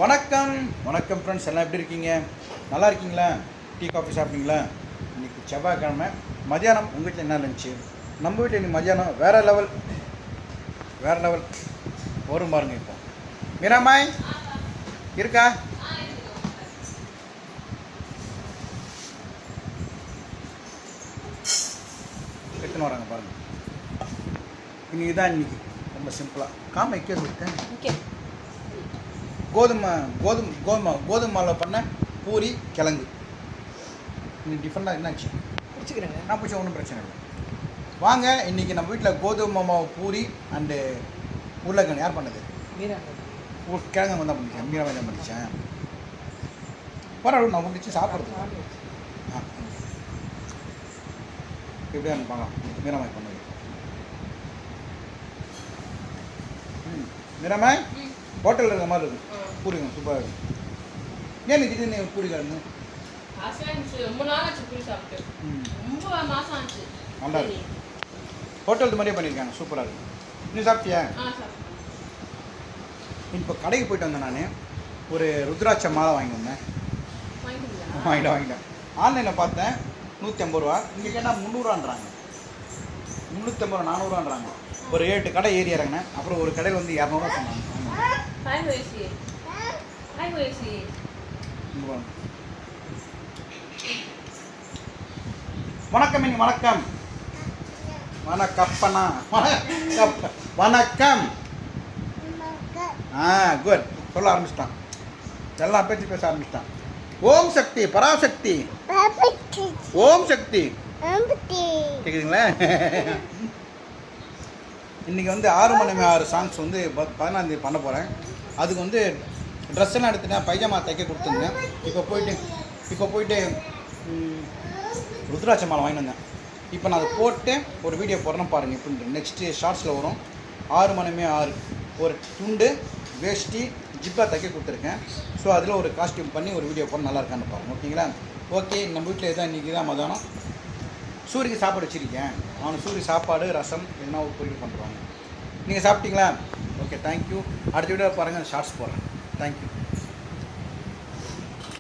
வணக்கம் வணக்கம் ஃப்ரெண்ட்ஸ், எல்லாம் எப்படி இருக்கீங்க? நல்லா இருக்கீங்களா? டீ காஃபி சாப்பிட்டீங்களா? இன்றைக்கி செவ்வாய்க்கிழமை மதியானம் உங்கள் வீட்டில் என்ன இருந்துச்சு? நம்ம வீட்டில் இன்றைக்கி மதியானம் வேறு லெவல் வரும் பாருங்க. இப்போ மீராமாய் இருக்கா? எடுத்துன்னு வராங்க பாருங்கள். இன்றைக்கி தான் இன்றைக்கி ரொம்ப சிம்பிளாக வைக்க சொல்லிட்டேன். கோதுமை மாவில் பண்ண பூரி கிழங்கு. இன்னைக்கு டிஃபரெண்டாக என்னாச்சு பிடிச்சிக்கிறேங்க. நான் பிடிச்ச ஒன்றும் பிரச்சனை இல்லை. வாங்க, இன்றைக்கி நம்ம வீட்டில் கோதுமை மாவு பூரி அண்டு உருளைக்கிழங்கு யார் பண்ணது? கிழங்கு தான் பண்ணிச்சேன். மீராவை தான் பண்ணிச்சேன். பரவாயில்ல, நான் முடிச்சு சாப்பிட்றது. எப்படியா பார்க்கலாம். மீராமாய் பண்ணது. மீராமாய் ஹோட்டலில் இருக்கிற மாதிரி இருக்குது. பூரிங்க சூப்பராக இருக்குது. ஏன் திடீர்னு பூரி கிழங்கு நல்லா இருக்கு. ஹோட்டல் மாதிரியே பண்ணியிருக்காங்க, சூப்பராக இருக்குது. நீ சாப்பிட்டியா? இப்போ கடைக்கு போயிட்டு வந்தேன். நான் ஒரு ருத்ராட்ச மாலை வாங்கி வந்தேன். வாங்கிட்டேன். ஆன்லைனில் பார்த்தேன் 150 ரூபா. இங்கே கேட்டால் 300ரூவான்றாங்க. 350 400ரூவான்றாங்க. ஒரு 8 கடை ஏறி இறங்கினேன். அப்புறம் ஒரு கடையில் வந்து 200 சொன்னாங்க. வணக்கம். இனி வணக்கம் வணக்கப்பண்ணா வணக்கம். குட். சொல்ல ஆரம்பிச்சிட்டான். எல்லாம் பேச ஆரம்பிச்சிட்டான். ஓம் சக்தி பராசக்தி. ஓம் சக்தி கேக்குதுங்களா? இன்றைக்கி வந்து 6 மணி 6 சாங்ஸ் வந்து 14ஆம் தேதி பண்ண போகிறேன். அதுக்கு வந்து ட்ரெஸ் எல்லாம் எடுத்துட்டேன். பைஜாமா தைக்க கொடுத்துருந்தேன். இப்போ போயிட்டு ருத்ராட்ச மாலை வாங்கிட்டு வந்தேன். இப்போ நான் அதை போட்டு ஒரு வீடியோ போடுறேன் பாருங்கள். இப்படி நெக்ஸ்ட்டு ஷார்ட்ஸில் வரும். 6 மணி 6 ஒரு துண்டு வேஷ்டி ஜிப்பா தைக்க கொடுத்துருக்கேன். ஸோ அதில் ஒரு காஸ்டியூம் பண்ணி ஒரு வீடியோ போட நல்லா இருக்கான்னு பாருங்கள். ஓகேங்களா? ஓகே. நம்ம வீட்டில் தான் இன்றைக்கி தான் மதியானம் சூரியக்கு சாப்பாடு வச்சுருக்கேன். அவனுக்கு சூரிய சாப்பாடு ரசம் என்ன ஒரு பொரியல் பண்ணுறாங்க. நீங்கள் சாப்பிட்டீங்களா? Okay, thank you. அடுத்த வீடியோ பாருங்கள், ஷார்ட்ஸ் போடுறேன். தேங்க்யூ.